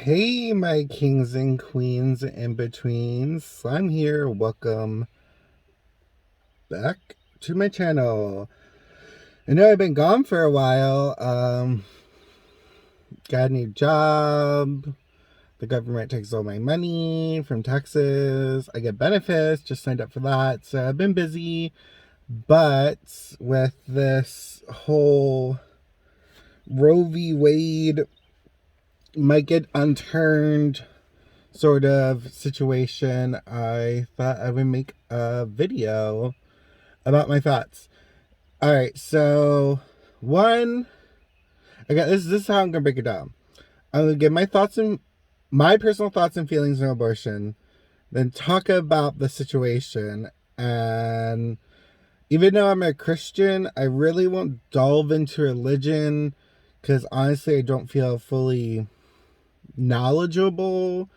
Hey, my kings and queens in betweens. I'm here. Welcome back to my channel. I know I've been gone for a while. Got a new job. The government takes all my money from taxes. I get benefits. Just signed up for that. So I've been busy. But with this whole Roe v. Wade might get unturned sort of situation, I thought I would make a video about my thoughts. Alright, so one, I got this is how I'm gonna break it down. I'm gonna give my personal thoughts and feelings on abortion, then talk about the situation. And even though I'm a Christian, I really won't delve into religion because honestly I don't feel fully knowledgeable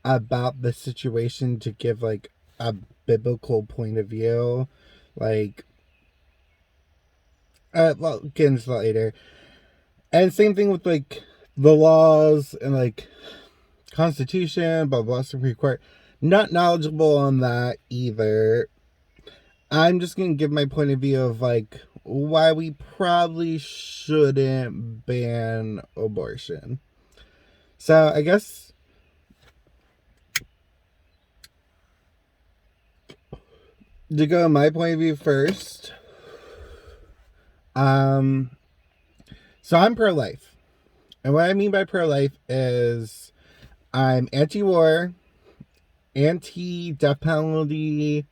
about the situation to give like a biblical point of view. Like, well, get into that later. And same thing with like the laws and like Constitution, blah blah, Supreme Court. Not knowledgeable on that either. I'm just gonna give my point of view of like why we probably shouldn't ban abortion. So I guess to go my point of view first. So I'm pro-life. And what I mean by pro-life is I'm anti-war, anti-death penalty,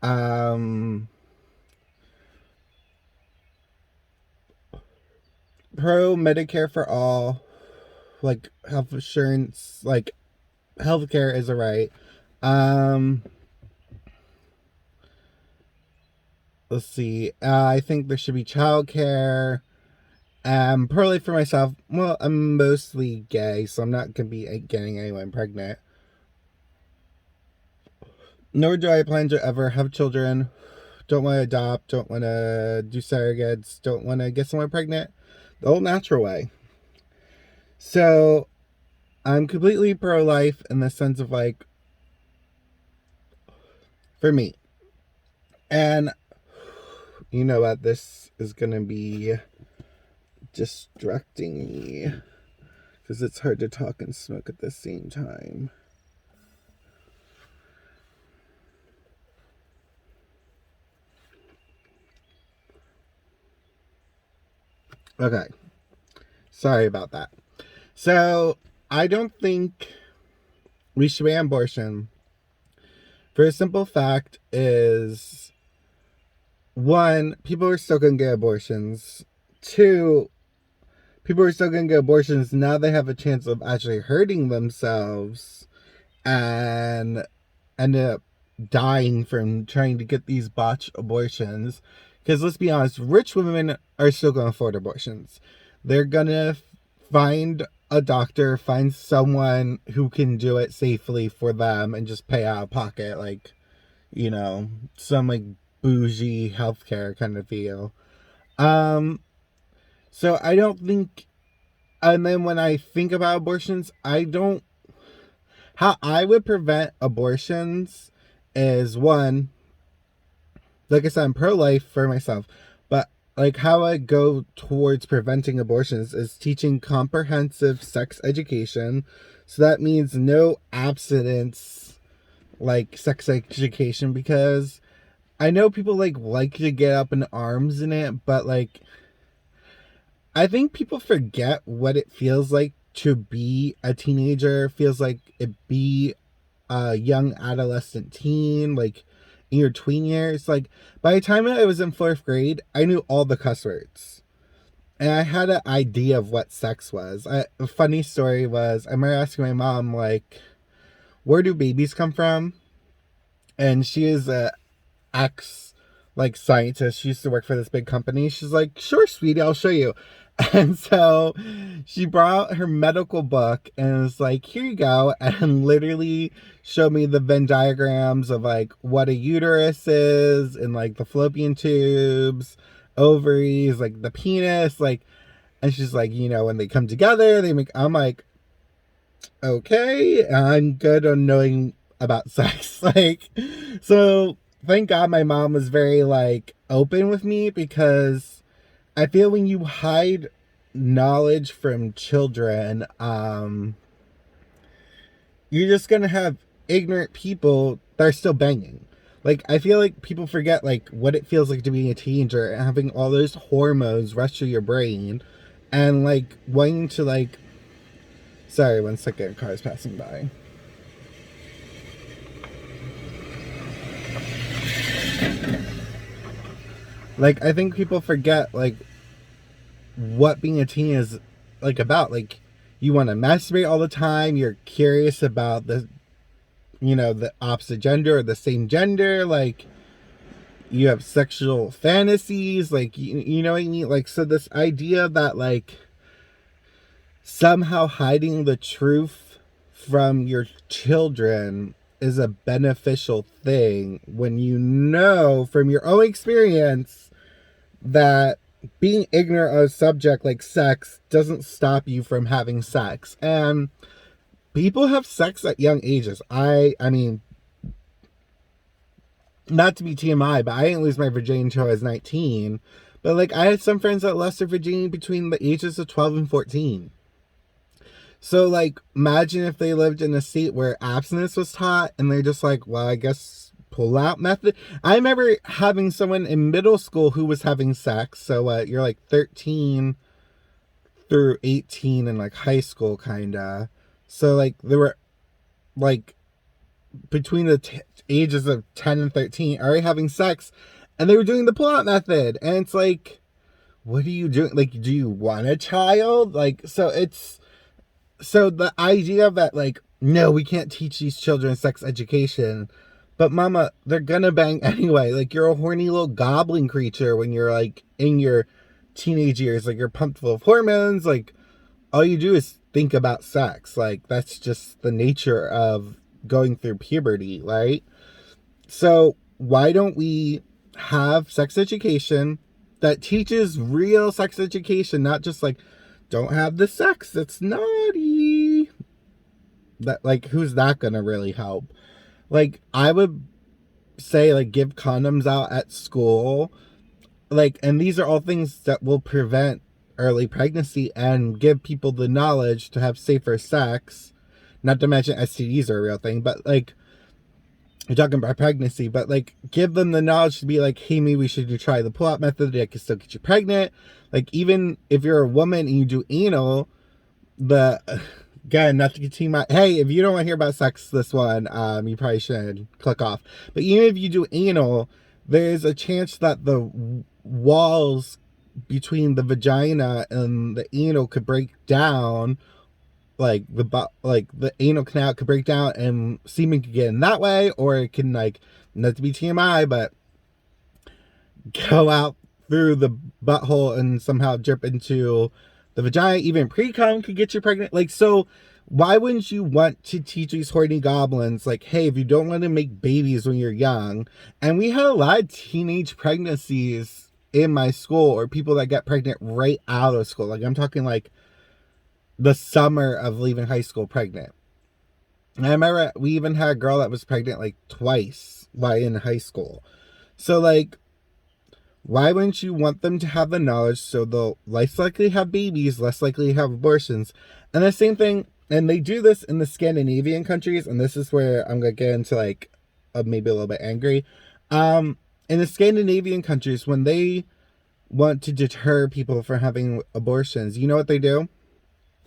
pro-Medicare for all, like health insurance, like healthcare is a right. Let's see. I think there should be childcare. Pro-life for myself. Well, I'm mostly gay, so I'm not gonna be getting anyone pregnant. Nor do I plan to ever have children. Don't want to adopt. Don't want to do surrogates. Don't want to get someone pregnant. The old natural way. So, I'm completely pro-life in the sense of like, for me. And you know what? This is gonna be distracting me because it's hard to talk and smoke at the same time. Okay. Sorry about that. So, I don't think we should ban abortion for a simple fact is, one, people are still going to get abortions. Two, people are still going to get abortions. Now they have a chance of actually hurting themselves and end up dying from trying to get these botched abortions. Because let's be honest, rich women are still going to afford abortions. They're going to find a doctor, find someone who can do it safely for them and just pay out of pocket, like, you know, some like bougie healthcare kind of deal. So I don't think, and then when I think about abortions, how I would prevent abortions is, one, like I said, I'm pro-life for myself, but like how I go towards preventing abortions is teaching comprehensive sex education. So that means no abstinence, like sex education, because I know people like to get up in arms in it, but like I think people forget what it feels like to be a teenager, feels like it be a young adolescent teen, like in your tween years. Like by the time I was in 4th grade, I knew all the cuss words. And I had an idea of what sex was. A funny story was, I remember asking my mom, like, where do babies come from? And she is a ex, like, scientist. She used to work for this big company. She's like, sure, sweetie, I'll show you. And so she brought out her medical book and was like, here you go. And literally showed me the Venn diagrams of like what a uterus is and like the fallopian tubes, ovaries, like the penis, like, and she's like, you know, when they come together, they make, I'm like, okay, I'm good on knowing about sex. Like, so thank God my mom was very like open with me, because I feel when you hide knowledge from children, you're just gonna have ignorant people that are still banging. Like, I feel like people forget like what it feels like to be a teenager and having all those hormones rush through your brain, and like wanting to like. Sorry, 1 second. Cars passing by. Like, I think people forget like what being a teen is like about. Like, you want to masturbate all the time. You're curious about the opposite gender or the same gender. Like, you have sexual fantasies. Like, you know what I mean? Like, so this idea that like somehow hiding the truth from your children is a beneficial thing, when you know from your own experience that being ignorant of a subject like sex doesn't stop you from having sex. And people have sex at young ages. I mean, not to be TMI, but I didn't lose my virginity until I was 19. But like, I had some friends that lost their virginity between the ages of 12 and 14. So like, imagine if they lived in a state where abstinence was taught and they're just like, well, I guess pull out method. I remember having someone in middle school who was having sex. So you're like 13 through 18 in like high school, kinda. So like, there were like between the ages of 10 and 13 already having sex, and they were doing the pull out method. And it's like, what are you doing? Like, do you want a child? Like, so the idea that like, no, we can't teach these children sex education, but mama, they're gonna bang anyway. Like, you're a horny little goblin creature when you're like in your teenage years. Like, you're pumped full of hormones. Like, all you do is think about sex. Like, that's just the nature of going through puberty, right? So why don't we have sex education that teaches real sex education, not just like, don't have the sex, that's naughty. That, like, who's that gonna really help? Like, I would say like, give condoms out at school. Like, and these are all things that will prevent early pregnancy and give people the knowledge to have safer sex. Not to mention STDs are a real thing, but like, you're talking about pregnancy, but like, give them the knowledge to be like, hey, maybe we should try the pull-out method that can still get you pregnant. Like, even if you're a woman and you do anal, again, not to continue my, hey, if you don't want to hear about sex, this one, you probably should click off. But even if you do anal, there's a chance that the walls between the vagina and the anal could break down. Like, the anal canal could break down and semen could get in that way, or it can, like, not to be TMI, but go out through the butthole and somehow drip into the vagina. Even pre-cum could get you pregnant. Like, so why wouldn't you want to teach these horny goblins, like, hey, if you don't want to make babies when you're young? And we had a lot of teenage pregnancies in my school, or people that get pregnant right out of school. Like, I'm talking like the summer of leaving high school pregnant. And I remember we even had a girl that was pregnant like twice while in high school. So like, why wouldn't you want them to have the knowledge so they'll less likely have babies, less likely to have abortions? And the same thing, and they do this in the Scandinavian countries, and this is where I'm going to get into like, maybe a little bit angry. In the Scandinavian countries, when they want to deter people from having abortions, you know what they do?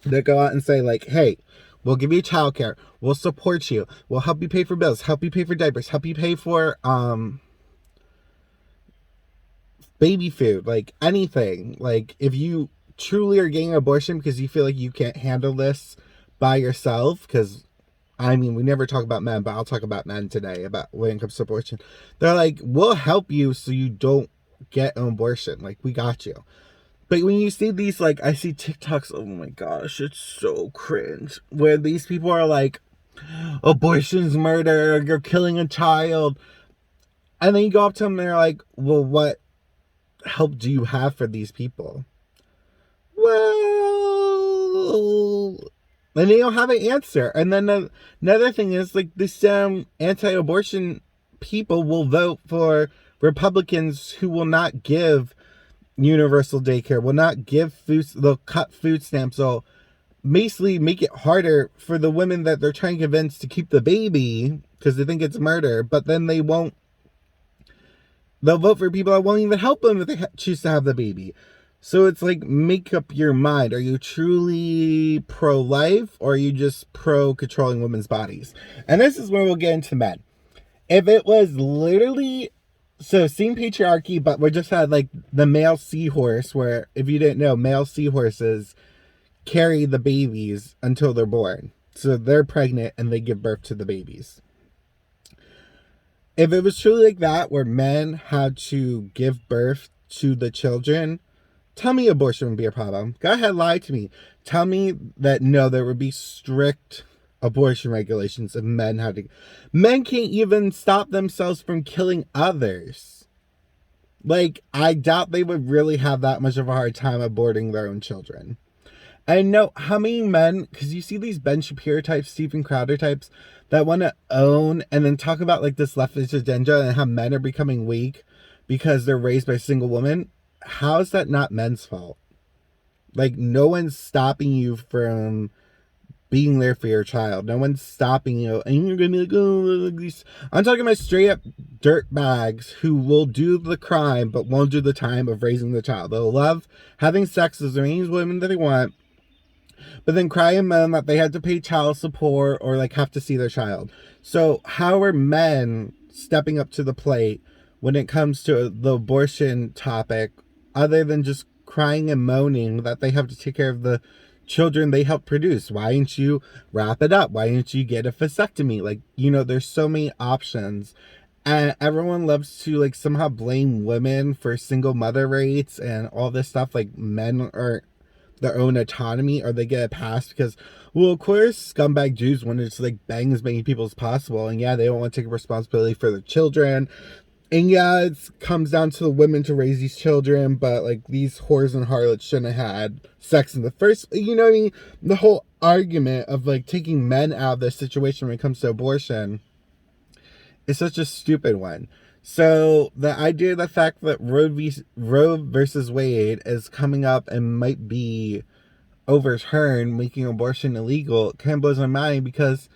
They go out and say like, hey, we'll give you childcare, we'll support you, we'll help you pay for bills, help you pay for diapers, help you pay for baby food, like anything. Like, if you truly are getting an abortion because you feel like you can't handle this by yourself, because I mean, we never talk about men, but I'll talk about men today about when it comes to abortion. They're like, we'll help you so you don't get an abortion. Like, we got you. But when you see these, like, I see TikToks, oh my gosh, it's so cringe, where these people are like, abortion's murder, you're killing a child. And then you go up to them and they're like, well, what help do you have for these people? Well, And they don't have an answer. And then another thing is, like, this anti-abortion people will vote for Republicans who will not give universal daycare, will not give food, they'll cut food stamps, they'll basically make it harder for the women that they're trying to convince to keep the baby because they think it's murder, but then they'll vote for people that won't even help them if they choose to have the baby. So it's like, make up your mind. Are you truly pro-life, or are you just pro-controlling women's bodies? And this is where we'll get into men. If it was literally, so same patriarchy, but we just had like the male seahorse, where, if you didn't know, male seahorses carry the babies until they're born. So they're pregnant and they give birth to the babies. If it was truly like that, where men had to give birth to the children, tell me abortion would be a problem. Go ahead, lie to me. Tell me that no, there would be strict abortion regulations if men had to. Men can't even stop themselves from killing others. Like, I doubt they would really have that much of a hard time aborting their own children. I know how many men, because you see these Ben Shapiro types, Stephen Crowder types, that want to own and then talk about like this leftist agenda and how men are becoming weak because they're raised by single women. How is that not men's fault? Like, no one's stopping you from being there for your child. No one's stopping you. And you're going to be like, oh, these. I'm talking about straight up dirt bags who will do the crime but won't do the time of raising the child. They'll love having sex with as many women that they want, but then cry and moan that they had to pay child support or like have to see their child. So how are men stepping up to the plate when it comes to the abortion topic, other than just crying and moaning that they have to take care of the children they help produce? Why didn't you wrap it up? Why didn't you get a vasectomy? Like, you know, there's so many options. And everyone loves to like somehow blame women for single mother rates and all this stuff. Like, men are their own autonomy, or they get a pass because, well, of course, scumbag Jews wanted to like bang as many people as possible, and yeah, they don't want to take responsibility for their children, and yeah, it comes down to the women to raise these children, but like these whores and harlots shouldn't have had sex in the first, you know what I mean? The whole argument of like taking men out of this situation when it comes to abortion is such a stupid one. So the idea of the fact that Roe versus Wade is coming up and might be overturned, making abortion illegal, kind of blows my mind, because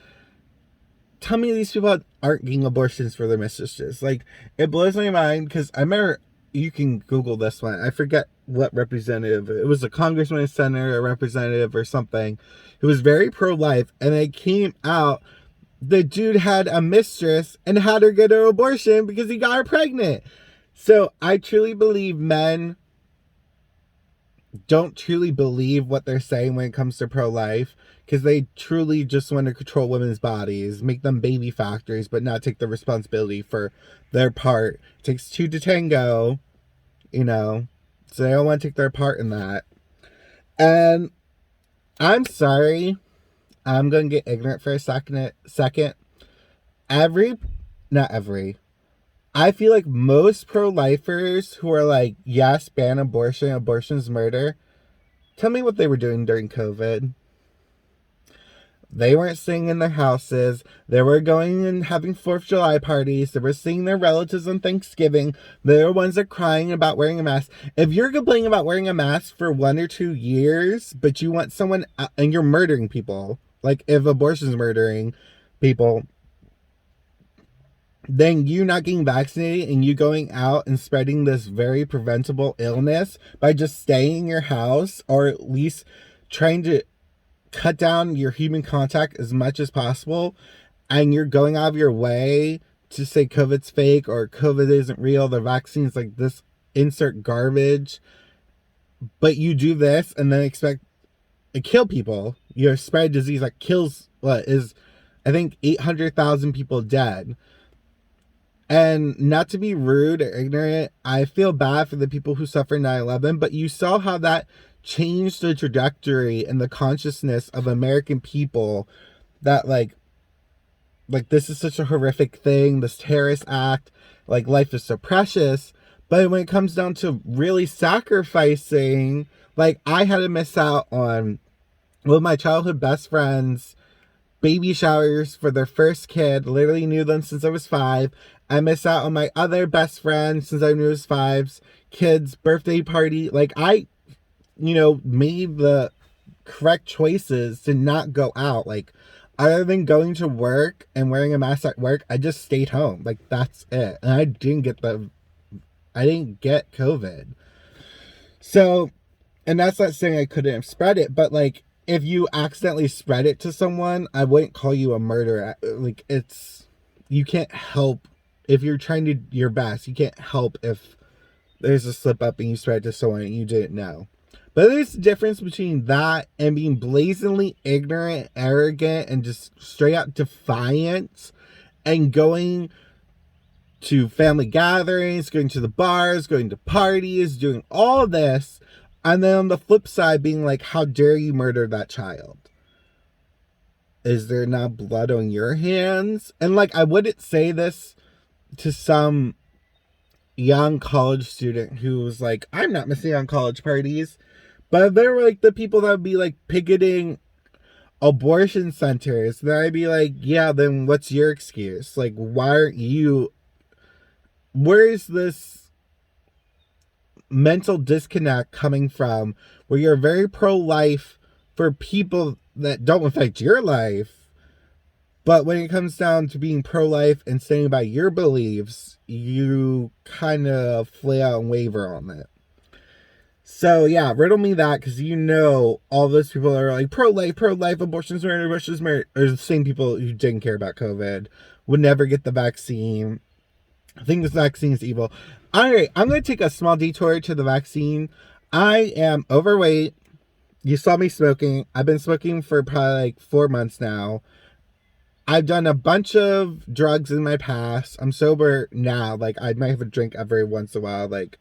tell me these people aren't getting abortions for their mistresses. Like, it blows my mind, because I remember, you can Google this one, I forget what representative, it was a congressman, a senator, a representative or something, who was very pro-life, and it came out the dude had a mistress and had her get an abortion because he got her pregnant. So I truly believe men don't truly believe what they're saying when it comes to pro-life, because they truly just want to control women's bodies, make them baby factories, but not take the responsibility for their part. It takes two to tango, you know, so they don't want to take their part in that. And I'm sorry, I'm going to get ignorant for a second. I feel like most pro-lifers who are like, yes, ban abortion, abortion's murder, tell me what they were doing during COVID. They weren't staying in their houses. They were going and having 4th of July parties. They were seeing their relatives on Thanksgiving. They were ones that are crying about wearing a mask. If you're complaining about wearing a mask for 1 or 2 years, but you want someone, and you're murdering people, like if abortion's murdering people, then you not getting vaccinated and you going out and spreading this very preventable illness by just staying in your house, or at least trying to cut down your human contact as much as possible, and you're going out of your way to say COVID's fake or COVID isn't real, the vaccine's like this insert garbage, but you do this and then expect to kill people. You spread disease that kills, what is, I think, 800,000 people dead. And not to be rude or ignorant, I feel bad for the people who suffered 9/11, but you saw how that changed the trajectory and the consciousness of American people, that like this is such a horrific thing, this terrorist act, like life is so precious. But when it comes down to really sacrificing, like I had to miss out on Well, my childhood best friends baby showers for their first kid. Literally knew them since I was 5. I missed out on my other best friend since I knew I was 5's kid's birthday party. Like, I, made the correct choices to not go out. Like, other than going to work and wearing a mask at work, I just stayed home. Like, that's it. And I didn't get COVID. So, and that's not saying I couldn't have spread it, but like, if you accidentally spread it to someone, I wouldn't call you a murderer. Like, you can't help if you're trying to your best. You can't help if there's a slip up and you spread it to someone and you didn't know. But there's a difference between that and being blazingly ignorant, arrogant, and just straight out defiant and going to family gatherings, going to the bars, going to parties, doing all of this, and then on the flip side being like, how dare you murder that child? Is there not blood on your hands? And like, I wouldn't say this to some young college student who was like, I'm not missing on college parties. But there were like the people that would be like picketing abortion centers. Then I'd be like, yeah, then what's your excuse? Like, why aren't you? Where's this mental disconnect coming from where you're very pro-life for people that don't affect your life, but when it comes down to being pro-life and standing by your beliefs, you kind of flay out and waver on it. So yeah, riddle me that, because all those people are like pro-life, abortion's murder, are the same people who didn't care about COVID, would never get the vaccine. I think this vaccine is evil. Alright, I'm going to take a small detour to the vaccine. I am overweight. You saw me smoking. I've been smoking for probably like 4 months now. I've done a bunch of drugs in my past. I'm sober now. Like, I might have a drink every once in a while. Like,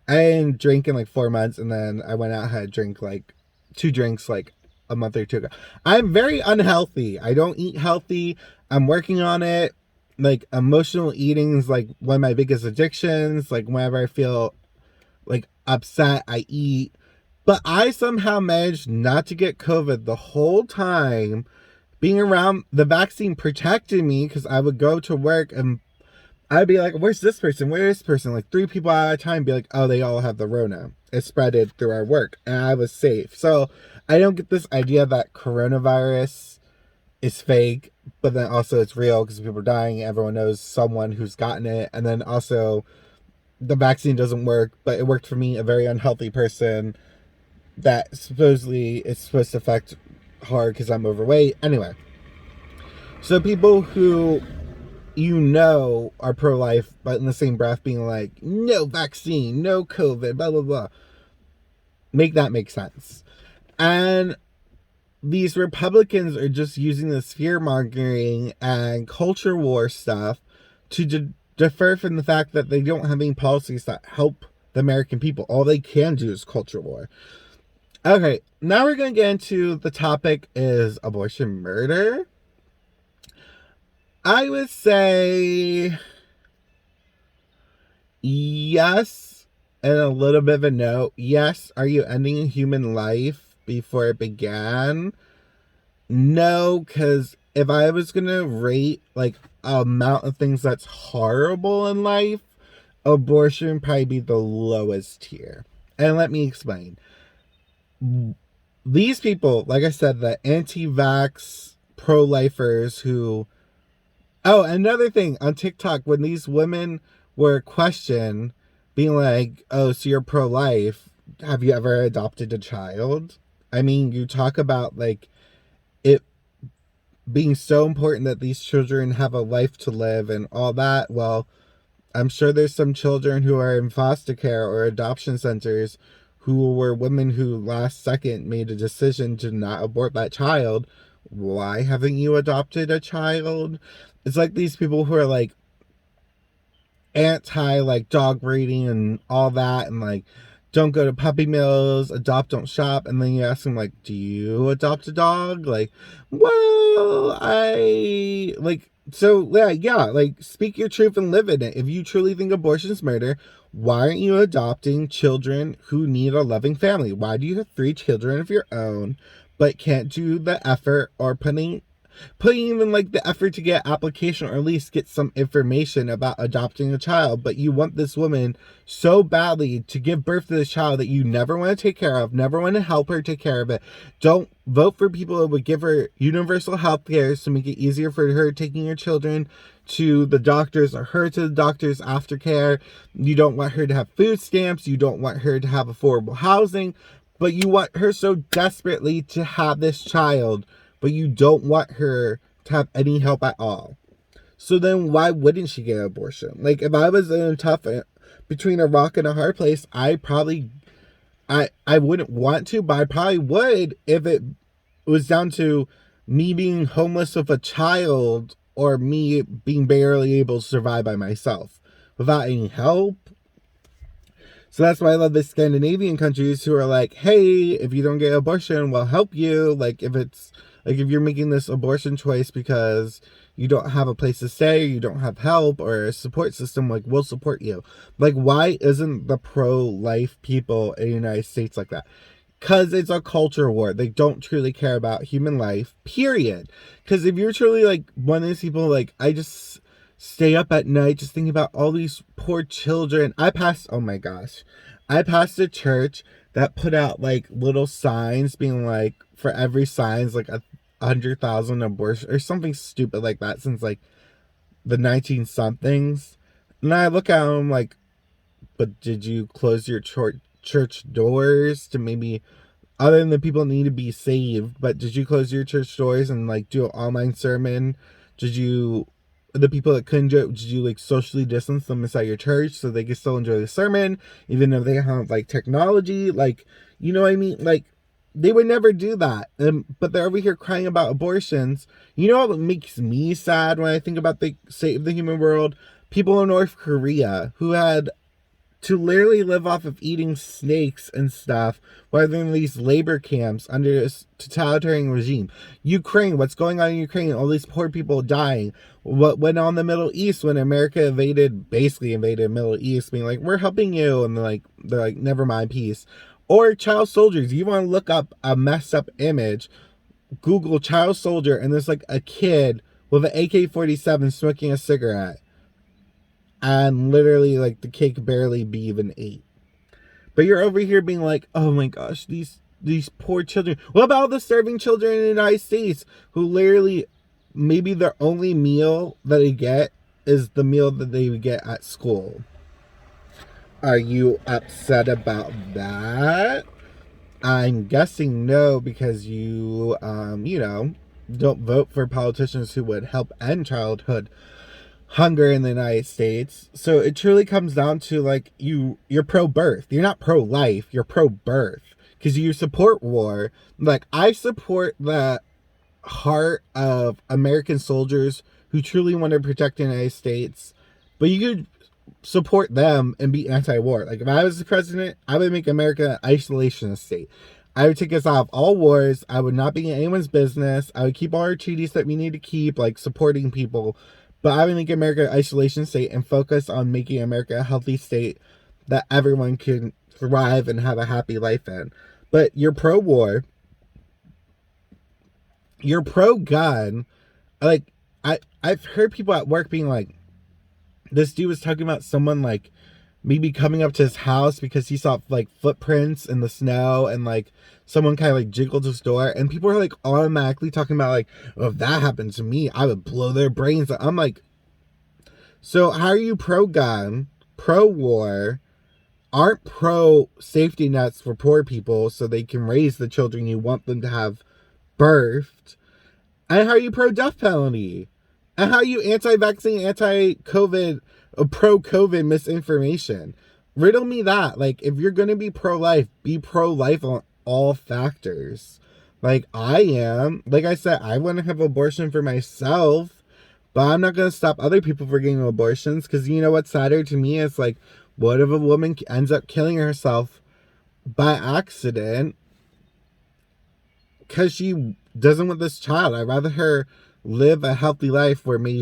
I didn't drink in like 4 months, and then I went out and had a drink, like 2 drinks like a month or two ago. I'm very unhealthy. I don't eat healthy. I'm working on it. Like, emotional eating is like one of my biggest addictions. Like, whenever I feel like upset, I eat. But I somehow managed not to get COVID the whole time. Being around the vaccine protected me, because I would go to work and I'd be like, where's this person? Where's this person? Like 3 people at a time be like, oh, they all have the Rona. It spreaded through our work and I was safe. So I don't get this idea that coronavirus is fake, but then also it's real because people are dying. Everyone knows someone who's gotten it. And then also the vaccine doesn't work, but it worked for me, a very unhealthy person that supposedly is supposed to affect hard because I'm overweight. Anyway, so people who are pro-life, but in the same breath being like, no vaccine, no COVID, blah, blah, blah. Make that make sense. And these Republicans are just using this fear-mongering and culture war stuff to defer from the fact that they don't have any policies that help the American people. All they can do is culture war. Okay, now we're going to get into the topic, is abortion murder? I would say yes, and a little bit of a no. Yes, are you ending human life before it began? No, because if I was going to rate like amount of things that's horrible in life, abortion would probably be the lowest tier. And let me explain. These people, like I said, the anti-vax pro-lifers who... Oh, another thing, on TikTok, when these women were questioned, being like, oh, so you're pro-life, have you ever adopted a child? I mean, you talk about, like, it being so important that these children have a life to live and all that. Well, I'm sure there's some children who are in foster care or adoption centers who were women who last second made a decision to not abort that child. Why haven't you adopted a child? It's like these people who are like anti like dog breeding and all that, and like don't go to puppy mills, adopt, don't shop, and then you ask them like, do you adopt a dog? Like, well, I like, so yeah, like, speak your truth and live in it. If you truly think abortion is murder, why aren't you adopting children who need a loving family? Why do you have 3 children of your own, but can't do the effort or putting even like the effort to get application or at least get some information about adopting a child, but you want this woman so badly to give birth to this child that you never want to take care of, never want to help her take care of it. Don't vote for people that would give her universal health care to make it easier for her taking her children to the doctors or her to the doctors aftercare. You don't want her to have food stamps. You don't want her to have affordable housing, but you want her so desperately to have this child, but you don't want her to have any help at all. So then why wouldn't she get an abortion? Like, if I was in a tough, between a rock and a hard place, I wouldn't want to, but I probably would if it was down to me being homeless with a child or me being barely able to survive by myself without any help. So that's why I love the Scandinavian countries who are like, hey, if you don't get an abortion, we'll help you. Like, if you're making this abortion choice because you don't have a place to stay, you don't have help or a support system, like, we'll support you. Like, why isn't the pro-life people in the United States like that? Because it's a culture war. They don't truly care about human life, period. Because if you're truly, like, one of these people, like, I just stay up at night just thinking about all these poor children. Oh my gosh. I passed a church that put out, like, little signs being like, for every sign's, like, 100,000 abortions or something stupid like that since, like, the 19 somethings. And I look at them like, but did you close your church doors to maybe, other than the people that need to be saved, but did you close your church doors and, like, do an online sermon? The people that couldn't do it, did you, like, socially distance them inside your church so they could still enjoy the sermon, even though they have, like, technology? Like, you know what I mean? Like, they would never do that. But they're over here crying about abortions. You know what makes me sad when I think about the state of the human world? People in North Korea who had to literally live off of eating snakes and stuff rather than these labor camps under this totalitarian regime. Ukraine, what's going on in Ukraine? All these poor people dying. What went on in the Middle East when America basically invaded the Middle East, being like, we're helping you, and they're like, never mind, peace. Or child soldiers. You want to look up a messed up image, Google child soldier, and there's like a kid with an AK-47 smoking a cigarette. And literally, like, the cake barely be even ate. But you're over here being like, oh my gosh, these poor children. What about the starving children in the United States who literally, maybe their only meal that they get is the meal that they would get at school? Are you upset about that? I'm guessing no, because you don't vote for politicians who would help end childhood hunger in the United States. So it truly comes down to, like, you're pro-birth. You're not pro-life. You're pro-birth because you support war. Like, I support the heart of American soldiers who truly want to protect the United States, but you could support them and be anti-war. Like, if I was the president, I would make America an isolationist state. I would take us out of all wars. I would not be in anyone's business. I would keep all our treaties that we need to keep, like supporting people. But I would make America an isolation state and focus on making America a healthy state that everyone can thrive and have a happy life in. But you're pro-war. You're pro-gun. Like, I've heard people at work being like, this dude was talking about someone, like, maybe coming up to his house because he saw, like, footprints in the snow and, like, someone kind of, like, jiggled his door. And people are, like, automatically talking about, like, well, if that happened to me, I would blow their brains out. I'm like, so how are you pro-gun, pro-war, aren't pro-safety nets for poor people so they can raise the children you want them to have birthed? And how are you pro-death penalty? And how are you anti-vaccine, anti-COVID, pro-COVID misinformation? Riddle me that. Like, if you're going to be pro-life, be pro-life on all factors. Like, I am. Like I said, I want to have abortion for myself, but I'm not going to stop other people from getting abortions, because you know what's sadder to me is, like, what if a woman ends up killing herself by accident because she doesn't want this child? I'd rather her live a healthy life where maybe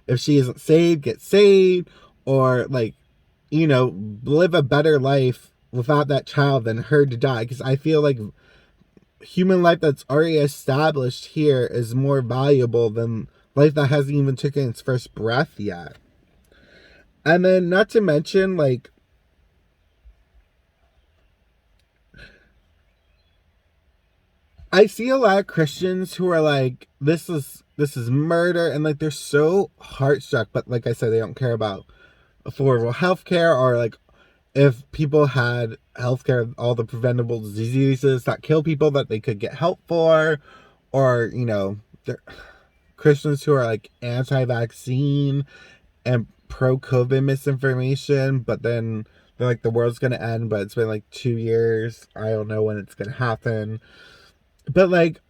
if she isn't saved, get saved, or, like, live a better life without that child than her to die. Because I feel like human life that's already established here is more valuable than life that hasn't even taken its first breath yet. And then, not to mention, like, I see a lot of Christians who are like, this is murder, and like they're so heartstruck, but like I said, they don't care about affordable healthcare, or like if people had healthcare, all the preventable diseases that kill people that they could get help for, or they're Christians who are like anti-vaccine and pro-COVID misinformation, but then they're like, the world's gonna end, but it's been like 2 years. I don't know when it's gonna happen. But like,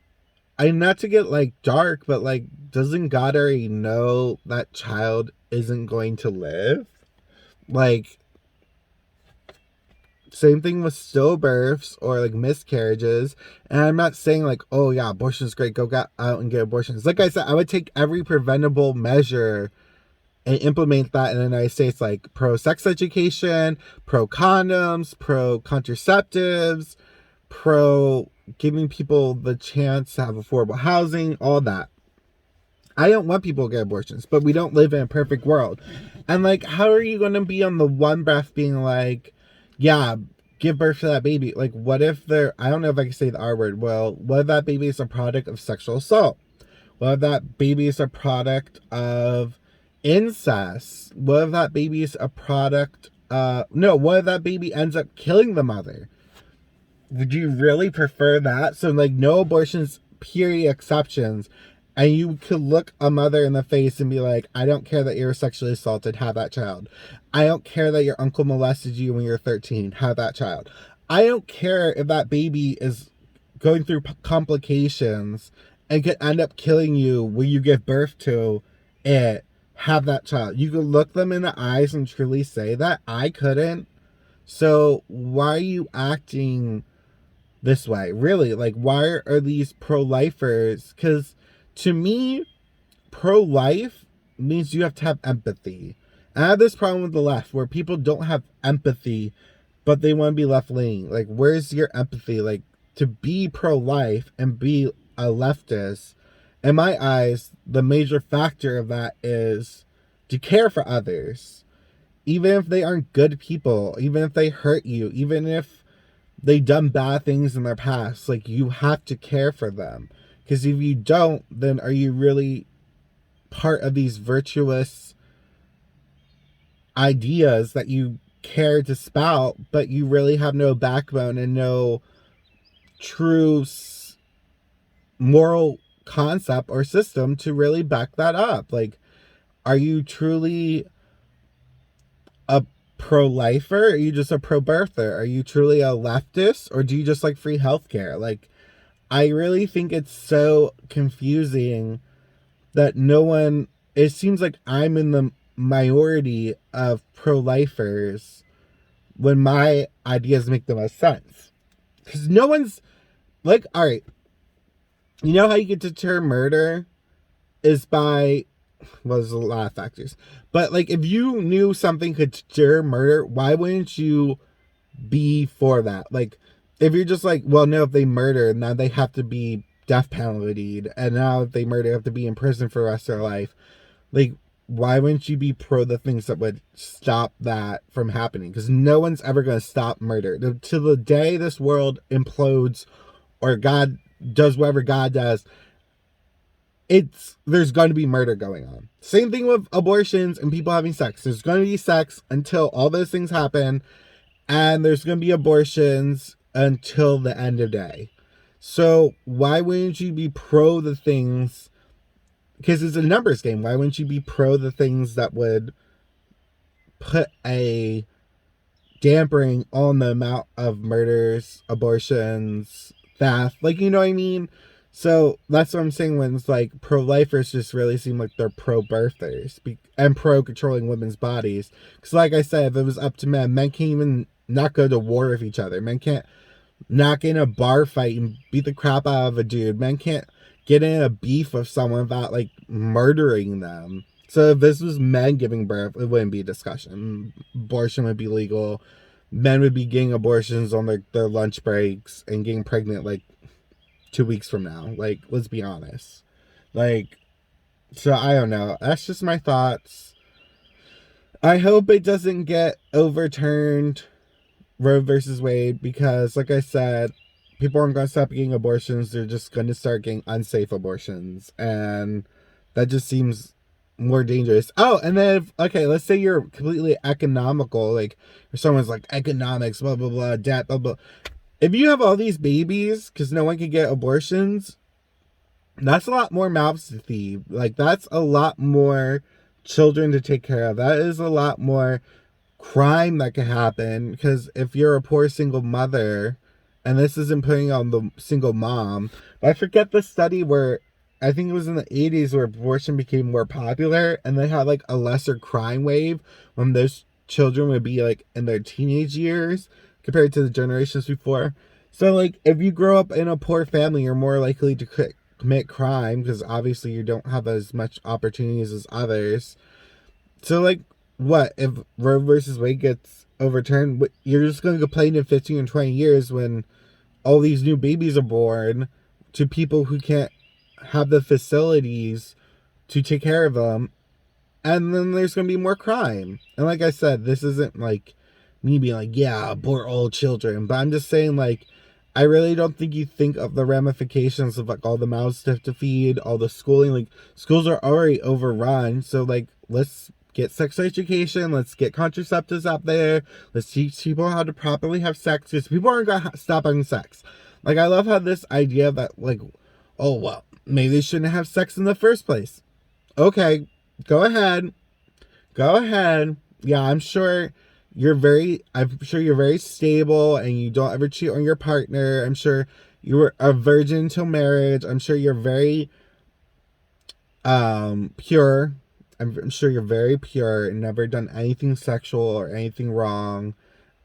I not to get like dark, but like, doesn't God already know that child isn't going to live? Like, same thing with stillbirths or like miscarriages. And I'm not saying like, oh yeah, abortion is great, go out and get abortions. Like I said, I would take every preventable measure and implement that in the United States, like pro sex education, pro condoms, pro contraceptives, pro giving people the chance to have affordable housing, all that. I don't want people to get abortions, but we don't live in a perfect world. And like, how are you going to be on the one breath being like, yeah, give birth to that baby? Like, what if they're, I don't know if I can say the R word. Well, what if that baby is a product of sexual assault? What if that baby is a product of incest? What if that baby is a product, what if that baby ends up killing the mother? Would you really prefer that? So like, no abortions, period, exceptions. And you could look a mother in the face and be like, I don't care that you were sexually assaulted, have that child. I don't care that your uncle molested you when you were 13, have that child. I don't care if that baby is going through complications and could end up killing you when you give birth to it, have that child. You could look them in the eyes and truly say that. I couldn't. So why are you acting this way? Really, like, why are these pro-lifers? Because to me, pro-life means you have to have empathy. And I have this problem with the left where people don't have empathy, but they want to be left-leaning. Like, where's your empathy? Like, to be pro-life and be a leftist, in my eyes, the major factor of that is to care for others. Even if they aren't good people, even if they hurt you, even if they done bad things in their past, like, you have to care for them. Because if you don't, then are you really part of these virtuous ideas that you care to spout, but you really have no backbone and no true moral concept or system to really back that up? Like, are you truly a pro-lifer? Are you just a pro-birther? Are you truly a leftist? Or do you just like free healthcare? Like, I really think it's so confusing that no one, it seems like I'm in the minority of pro-lifers when my ideas make the most sense. Because no one's like, all right, you know how you get to deter murder is by, well, there's a lot of factors, but like, if you knew something could deter murder, why wouldn't you be for that? Like, if you're just like, well, no, if they murder, now they have to be death penaltyed, and now if they murder, they have to be in prison for the rest of their life. Like, why wouldn't you be pro the things that would stop that from happening? Because no one's ever going to stop murder. To the day this world implodes, or God does whatever God does, there's going to be murder going on. Same thing with abortions and people having sex. There's going to be sex until all those things happen, and there's going to be abortions until the end of day. So why wouldn't you be pro the things? Because it's a numbers game. Why wouldn't you be pro the things that would put a dampering on the amount of murders, abortions, theft? Like, you know what I mean? So that's what I'm saying when it's like pro-lifers just really seem like they're pro-birthers and pro-controlling women's bodies. Because like I said, if it was up to men can't even not go to war with each other. Men can't not get in a bar fight and beat the crap out of a dude. Men can't get in a beef with someone without like murdering them. So if this was men giving birth, it wouldn't be a discussion. Abortion would be legal. Men would be getting abortions on their lunch breaks and getting pregnant like 2 weeks from now. Like, let's be honest. Like, so I don't know. That's just my thoughts. I hope it doesn't get overturned, Roe versus Wade, because, like I said, people aren't going to stop getting abortions. They're just going to start getting unsafe abortions. And that just seems more dangerous. Oh, and then, okay, let's say you're completely economical. Like, if someone's like, economics, blah, blah, blah, debt, blah, blah. If you have all these babies because no one can get abortions, that's a lot more mouths to feed. Like, that's a lot more children to take care of. That is a lot more crime that could happen, because if you're a poor single mother, and this isn't putting on the single mom, but I forget the study where I think it was in the 80s where abortion became more popular, and they had like a lesser crime wave when those children would be like in their teenage years compared to the generations before. So like, if you grow up in a poor family, you're more likely to commit crime, because obviously you don't have as much opportunities as others. So like, what if Roe versus Wade gets overturned? You're just going to complain in 15 and 20 years when all these new babies are born to people who can't have the facilities to take care of them, and then there's going to be more crime. And like I said, this isn't like me being like, yeah, poor old children, but I'm just saying, like, I really don't think you think of the ramifications of like all the mouths to have to feed, all the schooling. Like, schools are already overrun, so like, let's get sex education, let's get contraceptives out there, let's teach people how to properly have sex, because people aren't going to stop having sex. Like, I love how this idea that like, oh well, maybe they shouldn't have sex in the first place. Okay, go ahead. Yeah, I'm sure you're very stable and you don't ever cheat on your partner. I'm sure you were a virgin until marriage. I'm sure you're very pure. I'm sure you're very pure and never done anything sexual or anything wrong.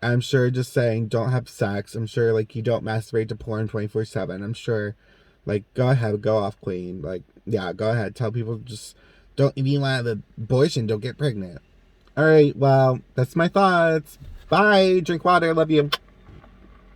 I'm sure just saying don't have sex. I'm sure like you don't masturbate to porn 24/7. I'm sure, like, go ahead, go off, queen. Like, yeah, go ahead. Tell people just don't, if you want the abortion, don't get pregnant. All right, well, that's my thoughts. Bye. Drink water. Love you.